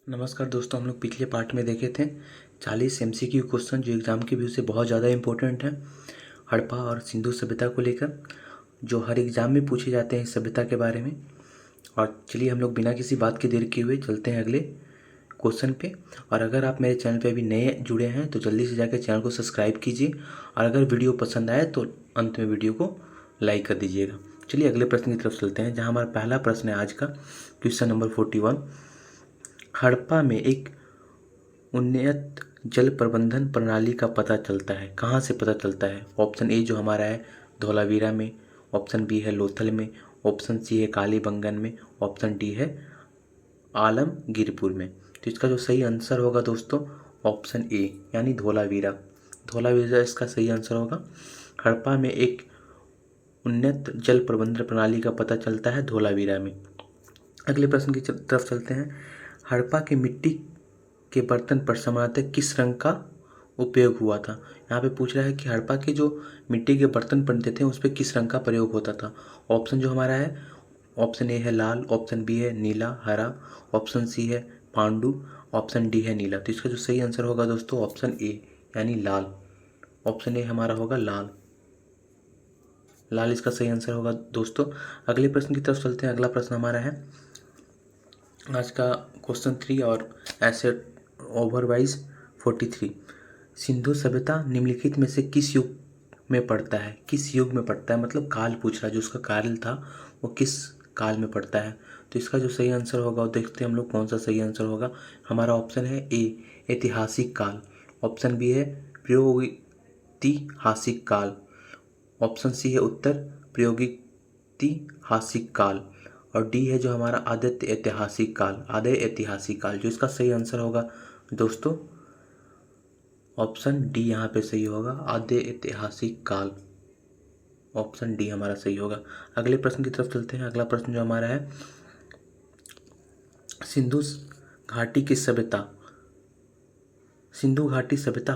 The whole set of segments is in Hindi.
नमस्कार दोस्तों, हम लोग पिछले पार्ट में देखे थे 40 एमसीक्यू क्वेश्चन जो एग्ज़ाम के व्यू से बहुत ज़्यादा इम्पोर्टेंट है हड़प्पा और सिंधु सभ्यता को लेकर, जो हर एग्ज़ाम में पूछे जाते हैं इस सभ्यता के बारे में। और चलिए हम लोग बिना किसी बात के देर किए हुए चलते हैं अगले क्वेश्चन पे। और अगर आप मेरे चैनल पे अभी नए जुड़े हैं तो जल्दी से जाकर चैनल को सब्सक्राइब कीजिए, और अगर वीडियो पसंद आए तो अंत में वीडियो को लाइक कर दीजिएगा। चलिए अगले प्रश्न की तरफ चलते हैं, जहाँ हमारा पहला प्रश्न है आज का, क्वेश्चन नंबर 41। हड़प्पा में एक उन्नत जल प्रबंधन प्रणाली का पता चलता है, कहाँ से पता चलता है? ऑप्शन ए जो हमारा है धौलावीरा में, ऑप्शन बी है लोथल में, ऑप्शन सी है कालीबंगन में, ऑप्शन डी है आलमगीरपुर में। तो इसका जो सही आंसर होगा दोस्तों ऑप्शन ए यानी धौलावीरा। धौलावीरा इसका सही आंसर होगा। हड़प्पा में एक उन्नत जल प्रबंधन प्रणाली का पता चलता है धौलावीरा में। अगले प्रश्न की तरफ चलते हैं। हड़प्पा के मिट्टी के बर्तन पर सामान्यतः किस रंग का उपयोग हुआ था? यहाँ पे पूछ रहा है कि हड़प्पा के जो मिट्टी के बर्तन बनते थे उस पर किस रंग का प्रयोग होता था। ऑप्शन जो हमारा है, ऑप्शन ए है लाल, ऑप्शन बी है नीला हरा, ऑप्शन सी है पांडु, ऑप्शन डी है नीला। तो इसका जो सही आंसर होगा दोस्तों ऑप्शन ए यानी लाल। ऑप्शन ए हमारा होगा लाल। लाल इसका सही आंसर होगा दोस्तों। अगले प्रश्न की तरफ चलते हैं। अगला प्रश्न हमारा है आज का क्वेश्चन 3 और ऐसे ओवरवाइज 43। सिंधु सभ्यता निम्नलिखित में से किस युग में पड़ता है? किस युग में पड़ता है मतलब काल पूछ रहा है, जो उसका काल था वो किस काल में पड़ता है। तो इसका जो सही आंसर होगा वो देखते हैं हम लोग कौन सा सही आंसर होगा। हमारा ऑप्शन है ए ऐतिहासिक काल, ऑप्शन बी है प्रागैतिहासिक काल, ऑप्शन सी है उत्तर प्रागैतिहासिक काल, और डी है जो हमारा आद्य ऐतिहासिक काल, आद्य ऐतिहासिक काल। जो इसका सही आंसर होगा दोस्तों ऑप्शन डी यहाँ पे सही होगा, आद्य ऐतिहासिक काल। ऑप्शन डी हमारा सही होगा। अगले प्रश्न की तरफ चलते हैं। अगला प्रश्न जो हमारा है, सिंधु घाटी की सभ्यता, सिंधु घाटी सभ्यता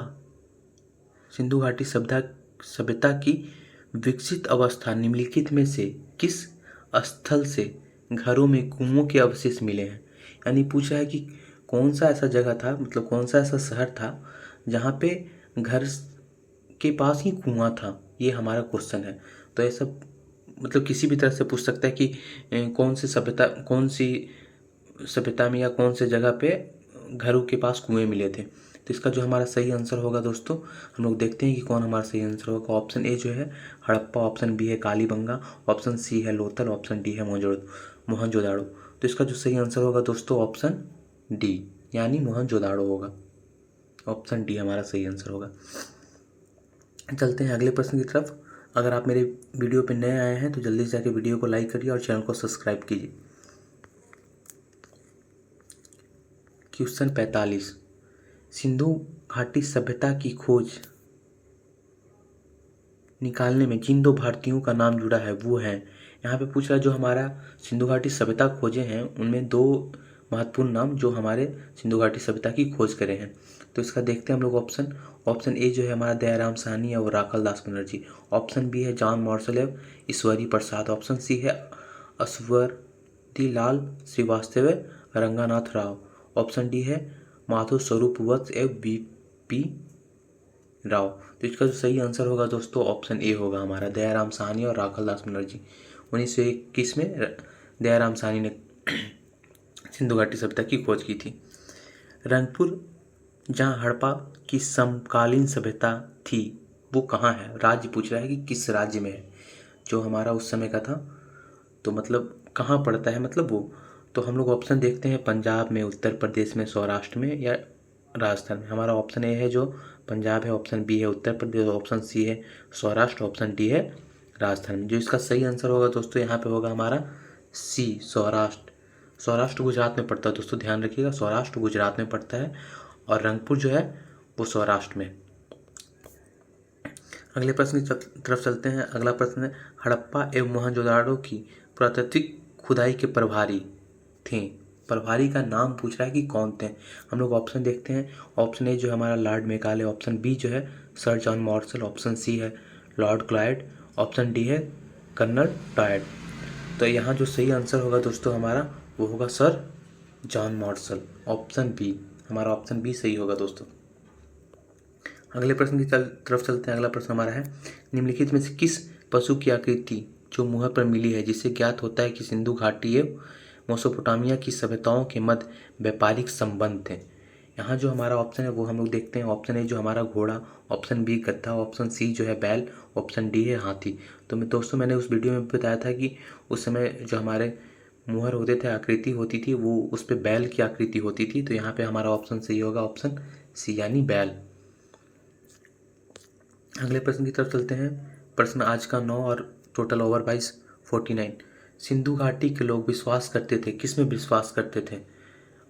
सिंधु घाटी सभ्यता की विकसित अवस्था निम्नलिखित में से किस स्थल से घरों में कुओं के अवशेष मिले हैं? यानी पूछा है कि कौन सा ऐसा जगह था, मतलब कौन सा ऐसा शहर था जहाँ पे घर के पास ही कुआं था। ये हमारा क्वेश्चन है। तो ऐसा मतलब किसी भी तरह से पूछ सकता है कि कौन सी सभ्यता में या कौन से जगह पे घरों के पास कुएं मिले थे। तो इसका जो हमारा सही आंसर होगा दोस्तों, हम लोग देखते हैं कि कौन हमारा सही आंसर होगा। ऑप्शन ए जो है हड़प्पा, ऑप्शन बी है कालीबंगा, ऑप्शन सी है लोथल, ऑप्शन डी है मोहनजोदाड़ो। तो इसका जो सही आंसर होगा दोस्तों ऑप्शन डी यानी मोहनजोदाड़ो होगा। ऑप्शन डी हमारा सही आंसर होगा। चलते हैं अगले प्रश्न की तरफ। अगर आप मेरे वीडियो पे नए आए हैं तो जल्दी से जाके वीडियो को लाइक करिए और चैनल को सब्सक्राइब कीजिए। क्वेश्चन 45। सिंधु घाटी सभ्यता की खोज निकालने में जिन दो भारतीयों का नाम जुड़ा है वो है। यहाँ पे पूछ रहा है जो हमारा सिंधु घाटी सभ्यता खोजे हैं उनमें दो महत्वपूर्ण नाम जो हमारे सिंधु घाटी सभ्यता की खोज करे हैं। तो इसका देखते हैं हम लोग ऑप्शन। ऑप्शन ए जो है हमारा दयाराम साहनी और राखल दास बनर्जी, ऑप्शन बी है John मॉर्सलेव Ishwari Prasad, option C है अस्वरीलाल श्रीवास्तव रंगानाथ राव, ऑप्शन डी है माधव स्वरूप वत्स एवं वीपी राव। तो इसका जो सही आंसर होगा दोस्तों ऑप्शन ए होगा हमारा, दयाराम साहनी और राखल दास बनर्जी। 1921 में दयाराम साहनी ने सिंधु घाटी सभ्यता की खोज की थी। रंगपुर जहाँ हड़प्पा की समकालीन सभ्यता थी वो कहाँ है? राज्य पूछ रहा है कि किस राज्य में है जो हमारा उस समय का था, तो मतलब कहाँ पड़ता है मतलब वो। तो हम लोग ऑप्शन देखते हैं, पंजाब में, उत्तर प्रदेश में, सौराष्ट्र में या राजस्थान में। हमारा ऑप्शन ए है जो पंजाब है, ऑप्शन बी है उत्तर प्रदेश, ऑप्शन सी है सौराष्ट्र, ऑप्शन डी है राजस्थान में। जो इसका सही आंसर होगा दोस्तों यहाँ पे होगा हमारा सी सौराष्ट्र। सौराष्ट्र गुजरात में पड़ता है दोस्तों, ध्यान रखिएगा, सौराष्ट्र गुजरात में पड़ता है और रंगपुर जो है वो सौराष्ट्र में। अगले प्रश्न की तरफ चलते हैं। अगला प्रश्न है, हड़प्पा एवं मोहनजोदाड़ो की पुरातात्विक खुदाई के प्रभारी थे, प्रभारी का नाम पूछ रहा है कि कौन थे। हम लोग ऑप्शन देखते हैं। ऑप्शन ए जो हमारा लॉर्ड मेकाले, ऑप्शन बी जो है sir John Marshall, option C है लॉर्ड क्लाइड, ऑप्शन डी है कर्नल टॉयड। तो यहाँ जो सही आंसर होगा दोस्तों हमारा वो होगा sir John Marshall. Option B, हमारा ऑप्शन बी सही होगा दोस्तों। अगले प्रश्न की तरफ चलते हैं। अगला प्रश्न हमारा है, निम्नलिखित में से किस पशु की आकृति जो मुहर पर मिली है जिससे ज्ञात होता है कि सिंधु घाटी एवं मेसोपोटामिया की सभ्यताओं के मध्य व्यापारिक संबंध थे। यहाँ जो हमारा ऑप्शन है वो हम लोग देखते हैं। ऑप्शन ए जो हमारा घोड़ा, ऑप्शन बी गधा, ऑप्शन सी जो है बैल, ऑप्शन डी है हाथी। तो दोस्तों मैंने उस वीडियो में बताया था कि उस समय जो हमारे मुहर होते थे, आकृति होती थी, वो उस पर बैल की आकृति होती थी। तो यहाँ पे हमारा ऑप्शन सही होगा, ऑप्शन सी यानी बैल। अगले प्रश्न की तरफ चलते हैं। प्रश्न आज का 9 और टोटल ओवर 49। सिंधु घाटी के लोग विश्वास करते थे, किस में विश्वास करते थे?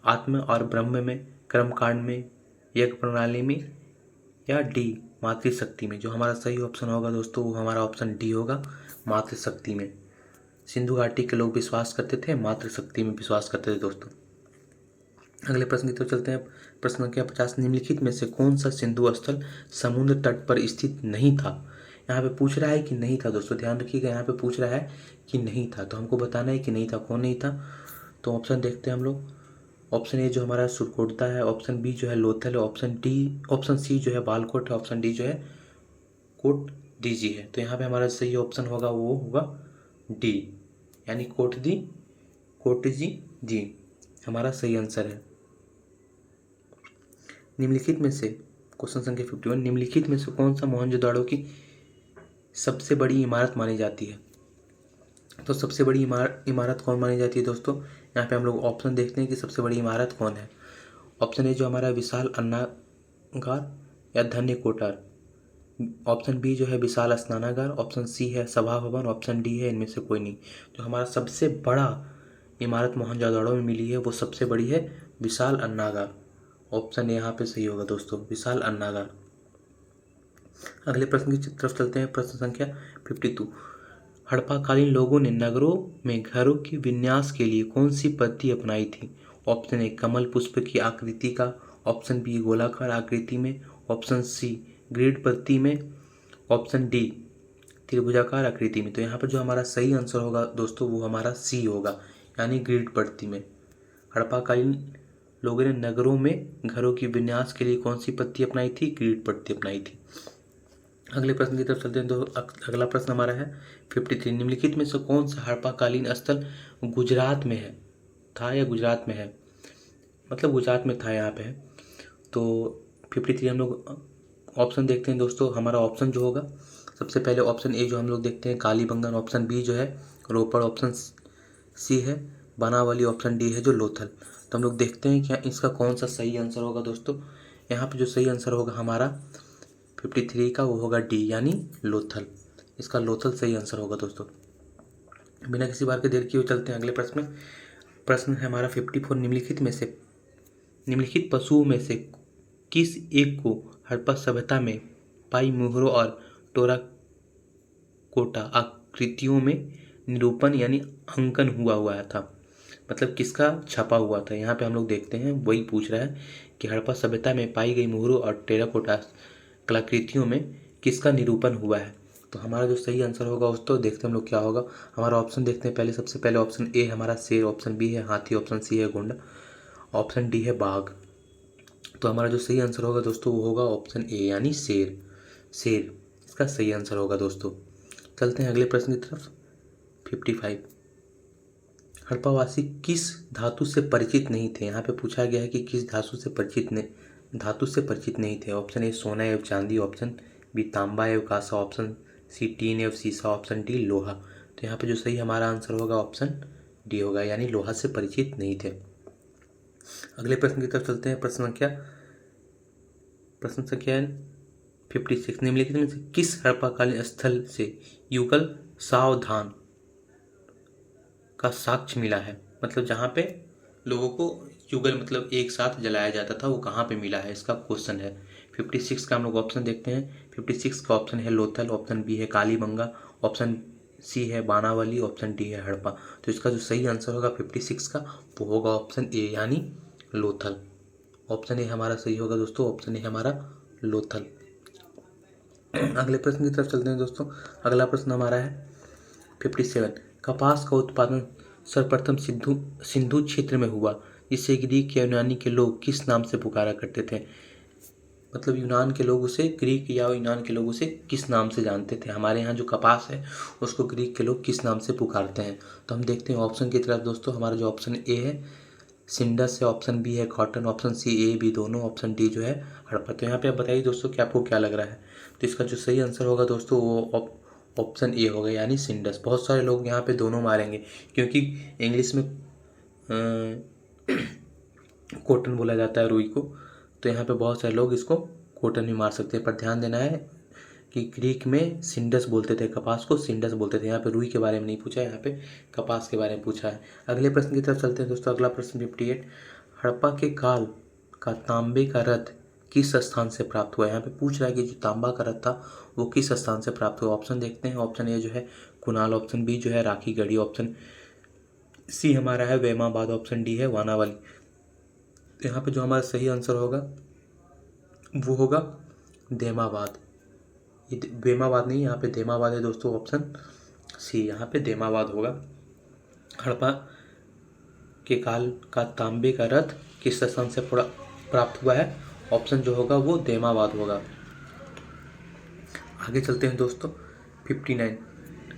आत्म और ब्रह्म में, कर्मकांड में, यज्ञ प्रणाली में, या डी मातृशक्ति में? जो हमारा सही ऑप्शन होगा दोस्तों वो हमारा ऑप्शन डी होगा, मातृशक्ति में। सिंधु घाटी के लोग विश्वास करते थे, मातृशक्ति में विश्वास करते थे दोस्तों। अगले प्रश्न की तरफ चलते हैं। प्रश्न संख्या 50, निम्नलिखित में से कौन सा सिंधु स्थल समुद्र तट पर स्थित नहीं था? यहाँ पे पूछ रहा है कि नहीं था दोस्तों, ध्यान रखिएगा, यहाँ पे पूछ रहा है कि नहीं था, तो हमको बताना है कि नहीं था, कौन नहीं था। तो ऑप्शन देखते हैं हम लोग। ऑप्शन ए जो हमारा सुरकोटदा है, ऑप्शन बी जो है लोथल है, ऑप्शन सी जो है बालकोट है, ऑप्शन डी जो है कोट दीजी है। तो यहाँ पे हमारा सही ऑप्शन होगा वो होगा डी यानी कोटजी जी हमारा सही आंसर है। निम्नलिखित में से क्वेश्चन संख्या 51, निम्नलिखित में से कौन सा मोहनजोदाड़ो की सबसे बड़ी इमारत मानी जाती है? तो सबसे बड़ी इमारत कौन मानी जाती है दोस्तों? यहाँ पे हम लोग ऑप्शन देखते हैं कि सबसे बड़ी इमारत कौन है। ऑप्शन ए जो हमारा विशाल अन्नागार या धन्य कोठार, ऑप्शन बी जो है विशाल स्नानागार, ऑप्शन सी है सभा भवन, ऑप्शन डी है इनमें से कोई नहीं। जो हमारा सबसे बड़ा इमारत मोहनजोदाड़ो में मिली है वो सबसे बड़ी है विशाल अन्नागार। ऑप्शन ए यहाँ पे सही होगा दोस्तों, विशाल अन्नागार। अगले प्रश्न की तरफ चलते हैं। प्रश्न संख्या 52, हड़प्पाकालीन लोगों ने नगरों में घरों के विन्यास के लिए कौन सी पद्धति अपनाई थी? ऑप्शन ए कमल पुष्प की आकृति का, ऑप्शन बी गोलाकार आकृति में, ऑप्शन सी ग्रिड पद्धति में, ऑप्शन डी त्रिभुजाकार आकृति में। तो यहाँ पर जो हमारा सही आंसर होगा दोस्तों वो हमारा सी होगा यानी ग्रिड पद्धति में। हड़प्पाकालीन लोगों ने नगरों में घरों की विन्यास के लिए कौन सी पद्धति अपनाई थी? ग्रिड पद्धति अपनाई थी। अगले प्रश्न की तरफ चलते हैं। तो अगला प्रश्न हमारा है 53, निम्नलिखित में से कौन सा हड़प्पाकालीन स्थल गुजरात में है था या गुजरात में है, मतलब गुजरात में था यहाँ पे है। तो 53 हम लोग ऑप्शन देखते हैं दोस्तों। हमारा ऑप्शन जो होगा सबसे पहले ऑप्शन ए जो हम लोग देखते हैं कालीबंगन, ऑप्शन बी जो है रोपड़, ऑप्शन सी है बनावली, ऑप्शन डी है जो लोथल। तो हम लोग देखते हैं क्या इसका कौन सा सही आंसर होगा दोस्तों। यहाँ पे जो सही आंसर होगा हमारा 53 का वो होगा डी यानी लोथल। इसका लोथल सही आंसर होगा दोस्तों। बिना किसी बार के देर किए चलते हैं अगले प्रश्न में। प्रश्न है हमारा 54, निम्नलिखित पशुओं में से किस एक को हड़प्पा सभ्यता में पाई मुहरों और टेराकोटा आकृतियों में निरूपण यानी अंकन हुआ था, मतलब किसका छपा हुआ था? यहाँ पे हम लोग देखते हैं वही पूछ रहा है कि हड़प्पा सभ्यता में पाई गई मुहरों और टेराकोटा कलाकृतियों में किसका निरूपण हुआ है। तो हमारा जो सही आंसर होगा उस तो देखते हैं हम लोग क्या होगा। हमारा ऑप्शन देखते हैं पहले। सबसे पहले ऑप्शन ए हमारा शेर, ऑप्शन बी है हाथी, ऑप्शन सी है गोंडा, ऑप्शन डी है बाघ। तो हमारा जो सही आंसर होगा दोस्तों वो होगा ऑप्शन ए यानी शेर इसका सही आंसर होगा दोस्तों। चलते हैं अगले प्रश्न की तरफ 55, हड़प्पावासी किस धातु से परिचित नहीं थे? यहाँ पे पूछा गया है कि किस धातु से परिचित नहीं थे। ऑप्शन ए सोना एवं चांदी, ऑप्शन बी तांबा एवं कांसा, ऑप्शन सी टीन एवं सीसा, ऑप्शन डी लोहा। तो यहाँ पे जो सही हमारा आंसर होगा ऑप्शन डी होगा यानी लोहा से परिचित नहीं थे। अगले प्रश्न की तरफ चलते हैं। प्रश्न संख्या 56, निम्नलिखित में से किस हड़प्पाकालीन स्थल से युगल सावधान का साक्ष्य मिला है? मतलब जहाँ पे लोगों को युगल मतलब एक साथ जलाया जाता था वो कहाँ पे मिला है, इसका क्वेश्चन है। 56 का हम लोग ऑप्शन देखते हैं। 56 का ऑप्शन है लोथल, ऑप्शन बी है कालीबंगा, ऑप्शन सी है बानावली, ऑप्शन डी है हड़प्पा। तो इसका जो सही आंसर होगा 56 का वो होगा ऑप्शन ए यानी लोथल। ऑप्शन ए हमारा सही होगा दोस्तों, ऑप्शन ए हमारा लोथल। अगले प्रश्न की तरफ चलते हैं दोस्तों। अगला प्रश्न हमारा है 57, कपास का उत्पादन सर्वप्रथम सिंधु क्षेत्र में हुआ इसे ग्रीक या यूनानी के लोग किस नाम से पुकारा करते थे। मतलब यूनान के लोग उसे, ग्रीक या यूनान के लोग उसे किस नाम से जानते थे। हमारे यहाँ जो कपास है उसको ग्रीक के लोग किस नाम से पुकारते हैं। तो हम देखते हैं ऑप्शन की तरफ दोस्तों। हमारा जो ऑप्शन ए है सिंडस है, ऑप्शन बी है cotton, option C A B दोनों, ऑप्शन डी जो है हड़प्पा। तो यहाँ पे आप बताइए दोस्तों कि आपको क्या लग रहा है। तो इसका जो सही आंसर होगा दोस्तों वो ऑप्शन ए होगा, यानी सिंडस। बहुत सारे लोग यहाँ पे दोनों मारेंगे क्योंकि इंग्लिश में कॉटन बोला जाता है रुई को, तो यहाँ पे बहुत सारे लोग इसको कॉटन भी मार सकते हैं। पर ध्यान देना है कि ग्रीक में सिंडस बोलते थे, कपास को सिंडस बोलते थे। यहाँ पे रुई के बारे में नहीं पूछा है, यहाँ पे कपास के बारे में पूछा है। अगले प्रश्न की तरफ चलते हैं दोस्तों। अगला प्रश्न 58, हड़प्पा के काल का तांबे का रथ किस स्थान से प्राप्त हुआ है। यहाँ पे पूछ रहा है कि जो तांबा का रथ था वो किस स्थान से प्राप्त हुआ। ऑप्शन देखते हैं। ऑप्शन ए जो है कुणाल, ऑप्शन बी जो है राखीगढ़ी, ऑप्शन सी हमारा है वेमाबाद, ऑप्शन डी है वानावली। तो यहाँ पे जो हमारा सही आंसर होगा वो होगा देमाबाद। ये वेमाबाद नहीं, यहाँ पे देमाबाद है दोस्तों, ऑप्शन सी यहाँ पे देमाबाद होगा। हड़प्पा के काल का तांबे का रथ किस स्थान से प्राप्त हुआ है, ऑप्शन जो होगा वो देमाबाद होगा। आगे चलते हैं दोस्तों। 59,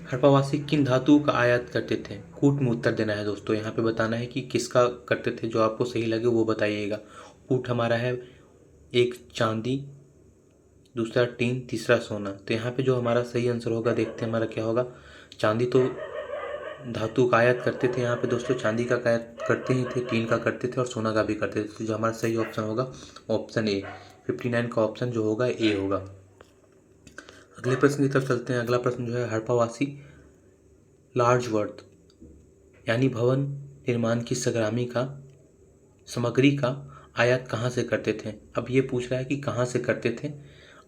हड़प्पावासी किन धातु का आयात करते थे। कूट में उत्तर देना है दोस्तों। यहाँ पे बताना है कि किसका करते थे, जो आपको सही लगे वो बताइएगा। कूट हमारा है एक चांदी, दूसरा टीन, तीसरा सोना। तो यहाँ पे जो हमारा सही आंसर होगा देखते हैं हमारा क्या होगा। चांदी तो धातु का आयात करते थे यहाँ पे दोस्तों, चांदी का आयात करते ही थे, टीन का करते थे और सोना का भी करते थे। तो जो हमारा सही ऑप्शन होगा ऑप्शन ए। 59 का ऑप्शन जो होगा ए होगा। अगले प्रश्न की तरफ चलते हैं। अगला प्रश्न जो है हड़प्पावासी लार्ज वर्थ यानी भवन निर्माण की सामग्री का आयात कहाँ से करते थे। अब ये पूछ रहा है कि कहाँ से करते थे,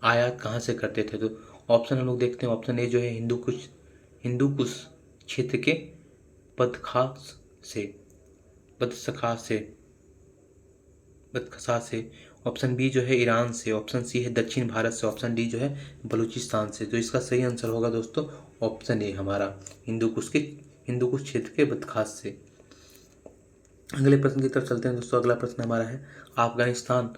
आयात कहाँ से करते थे। तो ऑप्शन हम लोग देखते हैं। ऑप्शन ए जो है हिंदू कुश क्षेत्र के बदखसा से, ऑप्शन बी जो है ईरान से, ऑप्शन सी है दक्षिण भारत से, ऑप्शन डी जो है बलूचिस्तान से। तो इसका सही आंसर होगा दोस्तों ऑप्शन ए हमारा हिंदू कुश क्षेत्र के बदखास से। अगले प्रश्न की तरफ चलते हैं दोस्तों। अगला प्रश्न हमारा है अफगानिस्तान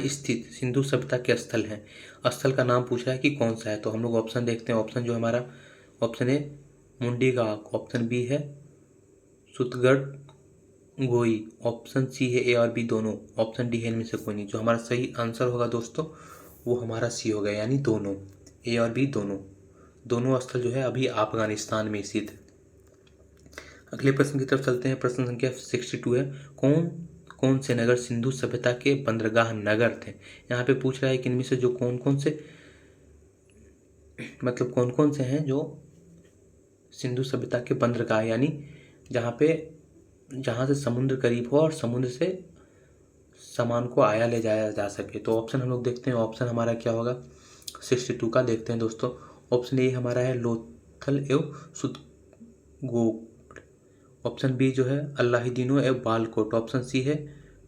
स्थित सिंधु सभ्यता के स्थल है। स्थल का नाम पूछ रहा है कि कौन सा है। तो हम लोग ऑप्शन देखते हैं। ऑप्शन जो हमारा ऑप्शन ए मुंडीगांव, ऑप्शन बी है सुतगढ़ गोई, ऑप्शन सी है ए और बी दोनों, ऑप्शन डी है इनमें से कोई नहीं। जो हमारा सही आंसर होगा दोस्तों वो हमारा सी होगा, यानी दोनों, ए और बी दोनों स्थल जो है अभी अफगानिस्तान में स्थित है। अगले प्रश्न की तरफ चलते हैं। प्रश्न संख्या 62 है कौन से नगर सिंधु सभ्यता के बंदरगाह नगर थे। यहाँ पे पूछ रहा है कि इनमें से जो कौन कौन से हैं जो सिंधु सभ्यता के बंदरगाह, यानी जहाँ से समुद्र करीब हो और समुद्र से सामान को आया ले जाया जा सके। तो ऑप्शन हम लोग देखते हैं। ऑप्शन हमारा क्या होगा 62 का देखते हैं दोस्तों। ऑप्शन ए हमारा है लोथल एवं सुतगोड, ऑप्शन बी जो है अल्लाहीदीनो एवं बालकोट, ऑप्शन सी है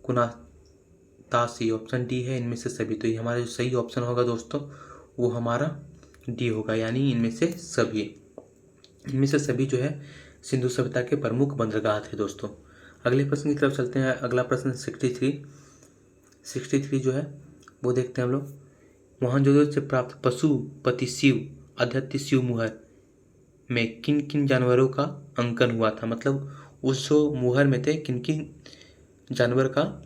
कुनातासी, ऑप्शन डी है इनमें से सभी। तो ये हमारा जो सही ऑप्शन होगा दोस्तों वो हमारा डी होगा, यानी इनमें से सभी जो है सिंधु सभ्यता के प्रमुख बंदरगाह थे दोस्तों। अगले प्रश्न की तरफ चलते हैं। अगला प्रश्न 63 जो है वो देखते हैं हम लोग। मोहनजोदड़ो से प्राप्त पशुपति शिव आदित्य शिव मुहर में किन किन जानवरों का अंकन हुआ था। मतलब उस जो मुहर में थे किन किन जानवर का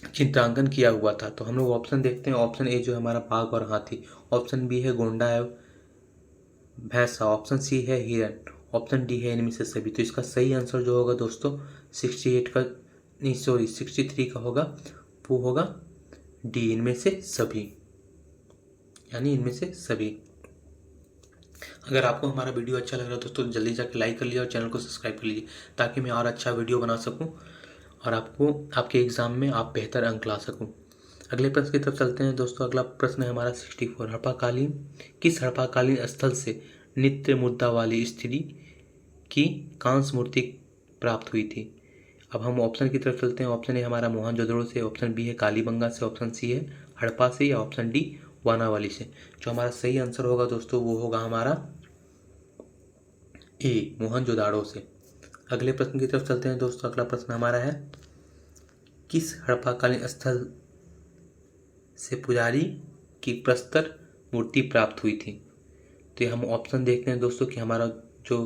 चित्रांकन किया हुआ था। तो हम लोग ऑप्शन देखते हैं। ऑप्शन ए जो है हमारा बाघ और हाथी, ऑप्शन बी है गोंडा एवं भैंसा, ऑप्शन सी है हिरण, ऑप्शन डी है इनमें से सभी। तो इसका सही आंसर जो होगा दोस्तों 63 का होगा, वो होगा डी इनमें से सभी, यानी इनमें से सभी। अगर आपको हमारा वीडियो अच्छा लग रहा है दोस्तों जल्दी जाकर लाइक कर लीजिए और चैनल को सब्सक्राइब कर लीजिए ताकि मैं और अच्छा वीडियो बना सकूं और आपको आपके एग्ज़ाम में आप बेहतर अंक ला सकूं। अगले प्रश्न की तरफ चलते हैं दोस्तों। अगला प्रश्न है हमारा 64, किस हड़प्पाकालीन स्थल से नित्य मुद्रा वाली स्त्री की कांस्य मूर्ति प्राप्त हुई थी। अब हम ऑप्शन की तरफ चलते हैं। ऑप्शन ए हमारा मोहनजोदड़ो से, ऑप्शन बी है कालीबंगा से, ऑप्शन सी है हड़प्पा से, या ऑप्शन डी वानावाली से। जो हमारा सही आंसर होगा दोस्तों वो होगा हमारा ए मोहनजोदड़ो से। अगले प्रश्न की तरफ चलते हैं दोस्तों। अगला प्रश्न हमारा है, किस हड़प्पाकालीन स्थल से पुजारी की प्रस्तर मूर्ति प्राप्त हुई थी? तो ये हम ऑप्शन देखते हैं दोस्तों कि हमारा जो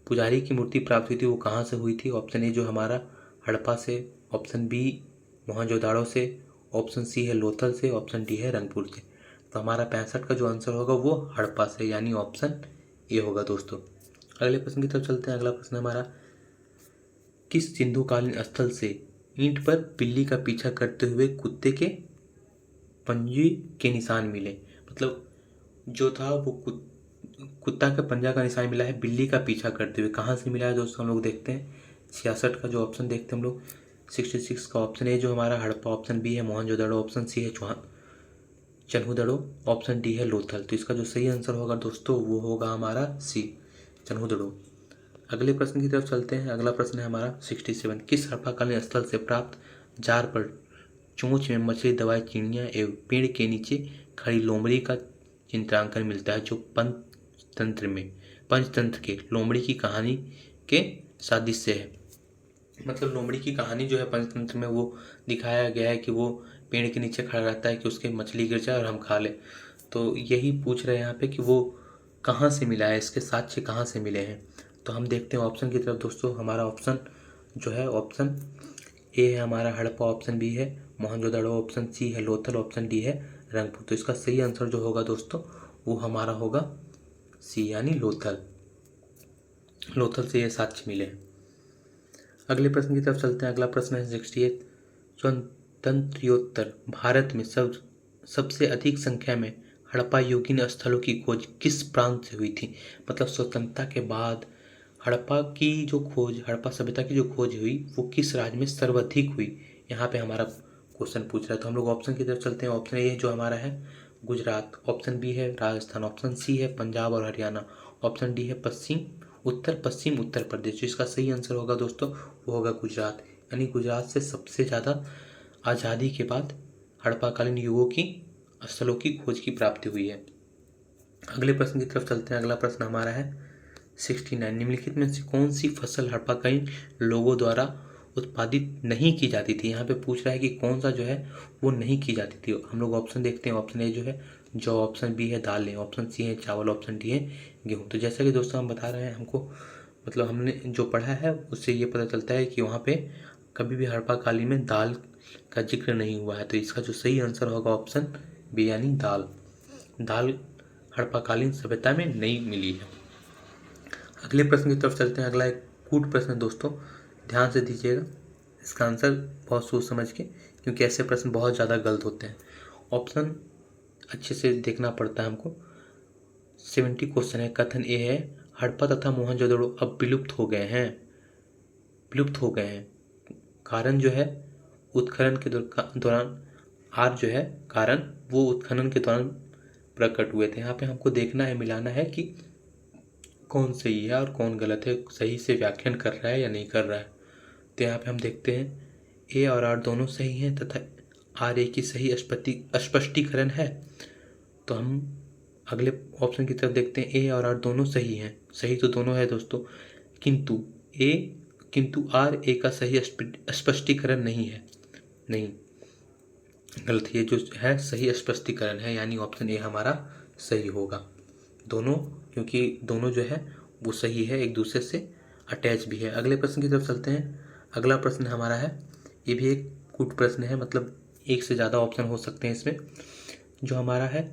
पुजारी की मूर्ति प्राप्त हुई थी वो कहाँ से हुई थी। ऑप्शन ए जो हमारा हड़प्पा से, ऑप्शन बी मोहनजोदाड़ो से, ऑप्शन सी है लोथल से, ऑप्शन डी है रंगपुर से। तो हमारा 65 का जो आंसर होगा वो हड़प्पा से, यानी ऑप्शन ए होगा दोस्तों। अगले प्रश्न की तरफ चलते हैं। अगला प्रश्न हमारा, किस सिंधुकालीन स्थल से ईंट पर बिल्ली का पीछा करते हुए कुत्ते के पंजे के निशान मिले? मतलब जो था वो कुत्ता का पंजा का निशान मिला है बिल्ली का पीछा करते हुए। कहाँ से मिला है दोस्तों, हम लोग देखते हैं 66 का जो ऑप्शन देखते हैं हम लोग। 66 का ऑप्शन ए जो हमारा हड़प्पा, ऑप्शन बी है मोहनजोदड़ो, ऑप्शन सी है चन्हुदड़ो, ऑप्शन डी है लोथल। तो इसका जो सही आंसर होगा दोस्तों वो होगा हमारा सी, चन्हुदड़ो। अगले प्रश्न की तरफ चलते हैं। अगला प्रश्न है हमारा 67, किस हड़प्पाकालीन स्थल से प्राप्त जार पर चोंच में मछली दबाए चिड़िया एवं पेड़ के नीचे खड़ी लोमड़ी का चित्रांकन मिलता है, जो पंचतंत्र के लोमड़ी की कहानी के सादृश्य है? मतलब लोमड़ी की कहानी जो है पंचतंत्र में वो दिखाया गया है कि वो पेड़ के नीचे खड़ा रहता है कि उसके मछली गिर जाए और हम खा ले। तो यही पूछ रहे हैं यहाँ पे कि वो कहाँ से मिला है, इसके साक्ष्य कहाँ से मिले हैं। तो हम देखते हैं ऑप्शन की तरफ दोस्तों। हमारा ऑप्शन जो है, ऑप्शन ए है हमारा हड़प्पा, ऑप्शन बी है मोहनजोदड़ो, ऑप्शन सी है लोथल, ऑप्शन डी है रंगपुर। तो इसका सही आंसर जो होगा दोस्तों वो हमारा होगा सी, यानी लोथल। लोथल से ये साक्ष्य मिले। अगले प्रश्न की तरफ चलते हैं। अगला प्रश्न है 68, स्वतंत्रोत्तर भारत में सबसे अधिक संख्या में हड़प्पा युगीन स्थलों की खोज किस प्रांत से हुई थी? मतलब स्वतंत्रता के बाद हड़प्पा की जो खोज, हड़प्पा सभ्यता की जो खोज हुई वो किस राज्य में सर्वाधिक हुई, यहाँ पे हमारा क्वेश्चन पूछ रहा है। तो हम लोग ऑप्शन की तरफ चलते हैं। ऑप्शन ए जो हमारा है गुजरात, ऑप्शन बी है राजस्थान, ऑप्शन सी है पंजाब और हरियाणा, ऑप्शन डी है उत्तर पश्चिम उत्तर प्रदेश। जिसका सही आंसर होगा दोस्तों वो होगा गुजरात, यानी गुजरात से सबसे ज़्यादा आज़ादी के बाद हड़प्पाकालीन युगों की स्थलों की खोज की प्राप्ति हुई है। अगले प्रश्न की तरफ चलते हैं। अगला प्रश्न हमारा है 69, निम्नलिखित में से कौन सी फसल हड़प्पाकालीन लोगों द्वारा उत्पादित नहीं की जाती थी? यहाँ पे पूछ रहा है कि कौन सा जो है वो नहीं की जाती थी। हम लोग ऑप्शन देखते हैं। ऑप्शन ए जो है जौ, ऑप्शन बी है दालें, ऑप्शन सी है चावल, ऑप्शन डी है गेहूँ। तो जैसा कि दोस्तों हम बता रहे हैं, हमको मतलब हमने जो पढ़ा है उससे ये पता चलता है कि वहाँ पे कभी भी हड़प्पाकालीन में दाल का जिक्र नहीं हुआ है। तो इसका जो सही आंसर होगा ऑप्शन बी, यानी दाल हड़प्पाकालीन सभ्यता में नहीं मिली है। अगले प्रश्न की तरफ चलते हैं। अगला एक कूट प्रश्न है दोस्तों, ध्यान से दीजिएगा इसका आंसर बहुत सोच समझ के, क्योंकि ऐसे प्रश्न बहुत ज़्यादा गलत होते हैं। ऑप्शन अच्छे से देखना पड़ता है हमको। 70 क्वेश्चन है। कथन ए है, हड़प्पा तथा मोहनजोदड़ो अब विलुप्त हो गए हैं। कारण जो है उत्खनन के दौरान, आर जो है कारण वो उत्खनन के दौरान प्रकट हुए थे। यहाँ पे हमको देखना है, मिलाना है कि कौन सही है और कौन गलत है, सही से व्याख्यान कर रहा है या नहीं कर रहा है। तो यहाँ पे हम देखते हैं ए और आर दोनों सही हैं तथा आर ए की सही स्पष्टीकरण है। तो हम अगले ऑप्शन की तरफ देखते हैं। ए और आर दोनों सही हैं, सही तो दोनों है दोस्तों, किंतु आर ए का सही स्पष्टीकरण नहीं है। नहीं, गलत, ये जो है सही स्पष्टीकरण है, यानी ऑप्शन ए हमारा सही होगा। दोनों, क्योंकि दोनों जो है वो सही है, एक दूसरे से अटैच भी है। अगले प्रश्न की तरफ चलते हैं। अगला प्रश्न हमारा है, ये भी एक कूट प्रश्न है, मतलब एक से ज़्यादा ऑप्शन हो सकते हैं इसमें। जो हमारा है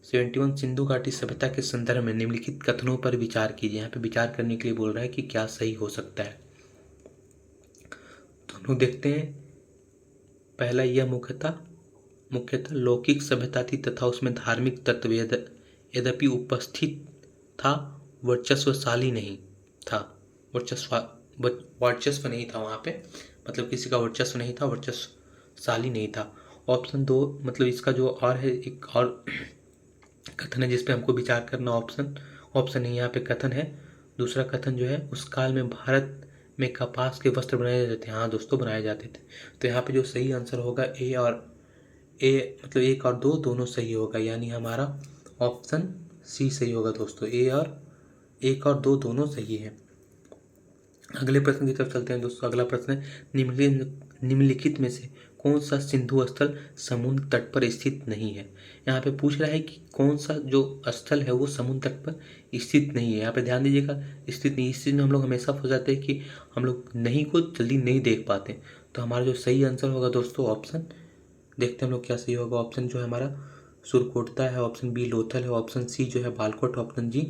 71, सिंधु घाटी सभ्यता के संदर्भ में निम्नलिखित कथनों पर विचार कीजिए। यहाँ पे विचार करने के लिए बोल रहा है कि क्या सही हो सकता है। तो हम लोग देखते हैं। पहला, यह मुख्यतः लौकिक सभ्यता थी तथा उसमें धार्मिक तत्व यद्यपि उपस्थित था, वर्चस्वशाली नहीं था। वर्चस्व नहीं था वहाँ पे, मतलब किसी का वर्चस्व नहीं था, वर्चस्वशाली नहीं था। ऑप्शन 2, मतलब इसका जो और है, एक और कथन है जिसपे हमको विचार करना। ऑप्शन नहीं, यहाँ पे कथन है। दूसरा कथन जो है, उस काल में भारत में कपास के वस्त्र बनाए जाते थे। हाँ दोस्तों, बनाए जाते थे। तो यहाँ पे जो सही आंसर होगा मतलब 1 और 2 दोनों सही होगा, यानी हमारा ऑप्शन सी सही होगा दोस्तों। 1 और 2 दोनों सही है। अगले प्रश्न की तरफ चलते हैं दोस्तों। अगला प्रश्न है, निम्नलिखित में से कौन सा सिंधु स्थल समुद्र तट पर स्थित नहीं है। यहाँ पे पूछ रहा है कि कौन सा जो स्थल है वो समुद्र तट पर स्थित नहीं है। यहाँ पे ध्यान दीजिएगा, स्थित नहीं, इस चीज़ में हम लोग हमेशा फंस जाते हैं कि हम लोग नहीं को जल्दी नहीं देख पाते। तो हमारा जो सही आंसर होगा दोस्तों ऑप्शन, देखते हैं हम लोग क्या सही होगा। ऑप्शन जो है हमारा सुरकोटता है, ऑप्शन बी लोथल है, ऑप्शन सी जो है बालकोट, ऑप्शन जी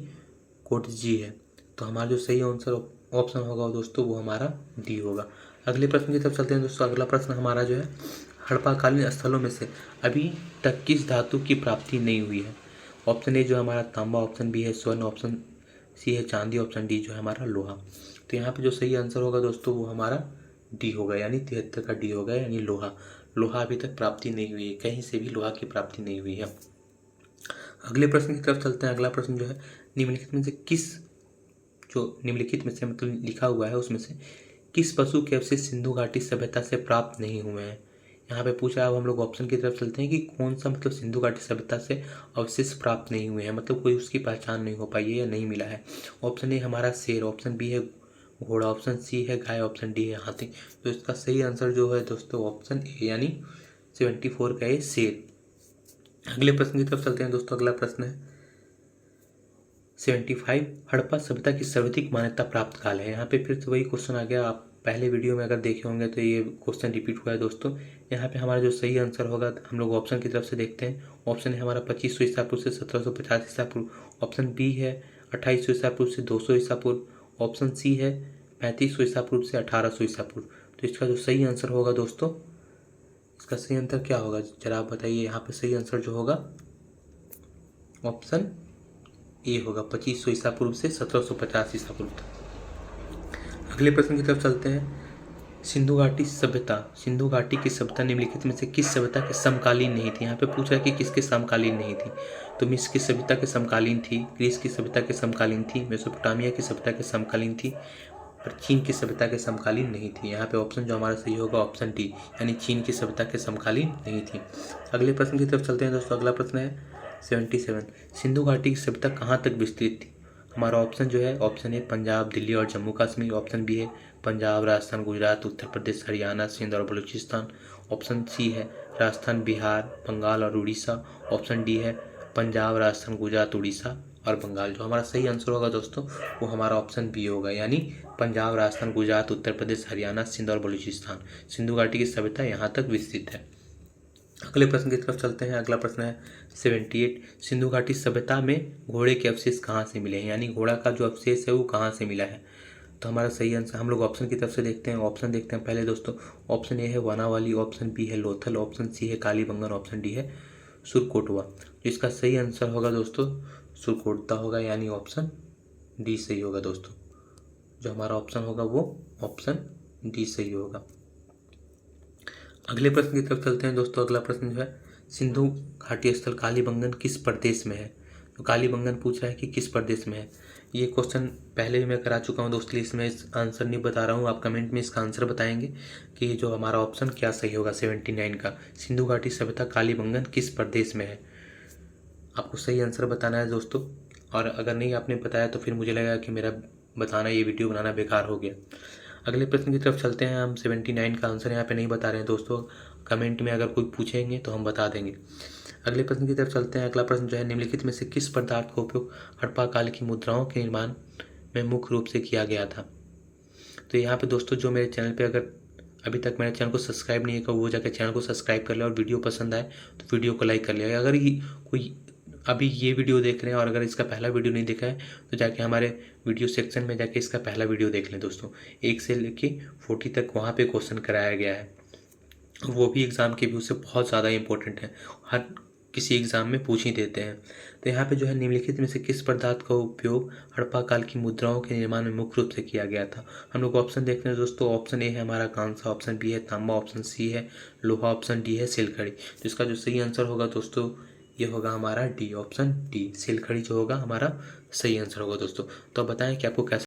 कोटजी है। तो हमारा जो सही आंसर ऑप्शन होगा दोस्तों वो हमारा डी होगा। अगले प्रश्न की तरफ चलते हैं दोस्तों। अगला प्रश्न हमारा जो है, हड़प्पाकालीन स्थलों में से अभी तक किस धातु की प्राप्ति नहीं हुई है। ऑप्शन ए जो हमारा तांबा, ऑप्शन बी है स्वर्ण, ऑप्शन सी है चांदी, ऑप्शन डी जो है हमारा लोहा। तो यहाँ पे जो सही आंसर होगा दोस्तों वो हमारा डी होगा, यानी 73 का डी होगा, यानी लोहा। लोहा अभी तक प्राप्ति नहीं हुई है, कहीं से भी लोहा की प्राप्ति नहीं हुई है। अगले प्रश्न की तरफ चलते हैं। अगला प्रश्न जो है, निम्नलिखित में से किस, जो निम्नलिखित में से मतलब लिखा हुआ है उसमें से किस पशु के अवशेष सिंधु घाटी सभ्यता से प्राप्त नहीं हुए हैं। यहाँ पे पूछा है। अब हम लोग ऑप्शन की तरफ चलते हैं कि कौन सा मतलब सिंधु घाटी सभ्यता से अवशेष प्राप्त नहीं हुए हैं, मतलब कोई उसकी पहचान नहीं हो पाई है या नहीं मिला है। ऑप्शन ए हमारा शेर, ऑप्शन बी है घोड़ा, ऑप्शन सी है गाय, ऑप्शन डी है हाथी। तो इसका सही आंसर जो है दोस्तों ऑप्शन ए, यानी 74 का ये शेर। अगले प्रश्न की तरफ चलते हैं दोस्तों। अगला प्रश्न है 75, हड़प्पा सभ्यता की सर्वाधिक मान्यता प्राप्त काल है। यहाँ पे फिर से वही क्वेश्चन आ गया, आप पहले वीडियो में अगर देखे होंगे तो ये क्वेश्चन रिपीट हुआ है दोस्तों। यहाँ पे हमारा जो सही आंसर होगा हम लोग ऑप्शन की तरफ से देखते हैं। ऑप्शन है हमारा 2500 ईसा पूर्व से 1750 ईसा पूर्व, ऑप्शन बी है 2800 ईसा पूर्व से 200 ईसा पूर्व, ऑप्शन सी है 3500 ईसा पूर्व से 1800 ईसा पूर्व। तो इसका जो सही आंसर होगा दोस्तों, इसका सही आंसर क्या होगा जरा आप बताइए। यहाँ पे सही आंसर जो होगा ऑप्शन ए होगा, 2500 ईसा पूर्व से 1750 ईसा पूर्व तक। अगले प्रश्न की तरफ चलते हैं। सिंधु घाटी सभ्यता, सिंधु घाटी की सभ्यता निम्नलिखित में से किस सभ्यता के समकालीन नहीं थी। यहाँ पे पूछ रहा है कि किसके समकालीन नहीं थी। तो मिस्र की सभ्यता के समकालीन थी, ग्रीस की सभ्यता के समकालीन थी, मेसोपोटामिया की सभ्यता के समकालीन थी, और चीन की सभ्यता के समकालीन नहीं थी। यहाँ पे ऑप्शन जो हमारा सही होगा ऑप्शन डी, यानी चीन की सभ्यता के समकालीन नहीं थी। अगले प्रश्न की तरफ चलते हैं दोस्तों। अगला प्रश्न है 77, सिंधु घाटी की सभ्यता कहाँ तक विस्तृत थी। हमारा ऑप्शन जो है ऑप्शन ए पंजाब, दिल्ली और जम्मू कश्मीर, ऑप्शन बी है पंजाब, राजस्थान, गुजरात, उत्तर प्रदेश, हरियाणा, सिंध और बलूचिस्तान, ऑप्शन सी है राजस्थान, बिहार, बंगाल और उड़ीसा, ऑप्शन डी है पंजाब, राजस्थान, गुजरात, उड़ीसा और बंगाल। जो हमारा सही आंसर होगा दोस्तों वो हमारा ऑप्शन बी होगा, यानी पंजाब, राजस्थान, गुजरात, उत्तर प्रदेश, हरियाणा, सिंध और बलूचिस्तान। सिंधु घाटी की सभ्यता यहाँ तक विस्तृत है। अगले प्रश्न की तरफ चलते हैं। अगला प्रश्न है 78, सिंधु घाटी सभ्यता में घोड़े के अवशेष कहाँ से मिले हैं, यानी घोड़ा का जो अवशेष है वो कहाँ से मिला है। तो हमारा सही आंसर हम लोग ऑप्शन की तरफ से देखते हैं। ऑप्शन देखते हैं पहले दोस्तों। ऑप्शन ए है वानावाली, ऑप्शन बी है लोथल, ऑप्शन सी है कालीबंगन, ऑप्शन डी है सुरकोटवा। इसका सही आंसर होगा दोस्तों सुरकोटता होगा, यानी ऑप्शन डी सही होगा दोस्तों। जो हमारा ऑप्शन होगा वो ऑप्शन डी सही होगा। अगले प्रश्न की तरफ चलते हैं दोस्तों। अगला प्रश्न जो है, सिंधु घाटी स्थल कालीबंगन किस प्रदेश में है। तो कालीबंगन पूछ रहा है कि किस प्रदेश में है। ये क्वेश्चन पहले भी मैं करा चुका हूँ दोस्तों, इसमें इस आंसर नहीं बता रहा हूँ। आप कमेंट में इसका आंसर बताएंगे कि जो हमारा ऑप्शन क्या सही होगा 79 का, सिंधु घाटी सभ्यता कालीबंगन किस प्रदेश में है। आपको सही आंसर बताना है दोस्तों, और अगर नहीं आपने बताया तो फिर मुझे लगेगा कि मेरा बताना, ये वीडियो बनाना बेकार हो गया। अगले प्रश्न की तरफ चलते हैं। हम 79 का आंसर यहाँ पे नहीं बता रहे हैं दोस्तों, कमेंट में अगर कोई पूछेंगे तो हम बता देंगे। अगले प्रश्न की तरफ चलते हैं। अगला प्रश्न जो है, निम्नलिखित में से किस पदार्थ का उपयोग हड़प्पा काल की मुद्राओं के निर्माण में मुख्य रूप से किया गया था। तो यहाँ पे दोस्तों जो मेरे चैनल पे अगर अभी तक मेरे चैनल को सब्सक्राइब नहीं किया वो जाकर चैनल को सब्सक्राइब कर ले, और वीडियो पसंद आए तो वीडियो को लाइक कर ले। अगर ही कोई अभी ये वीडियो देख रहे हैं और अगर इसका पहला वीडियो नहीं देखा है तो जाके हमारे वीडियो सेक्शन में जाके इसका पहला वीडियो देख लें दोस्तों। 1 से लेके 40 तक वहाँ पे क्वेश्चन कराया गया है, वो भी एग्ज़ाम के व्यू से बहुत ज़्यादा इंपॉर्टेंट है, हर किसी एग्ज़ाम में पूछ ही देते हैं। तो यहाँ पे जो है, निम्नलिखित में से किस पदार्थ का उपयोग हड़प्पा काल की मुद्राओं के निर्माण में मुख्य रूप से किया गया था। हम लोग ऑप्शन देख रहे हैं दोस्तों। ऑप्शन ए है हमारा कांसा, ऑप्शन बी है तांबा, ऑप्शन सी है लोहा, ऑप्शन डी है सिलखड़ी। तो इसका जो सही आंसर होगा दोस्तों ये होगा हमारा डी, ऑप्शन डी, सिलखड़ी जो होगा हमारा सही आंसर होगा दोस्तों। तो बताएं कि आपको कैसा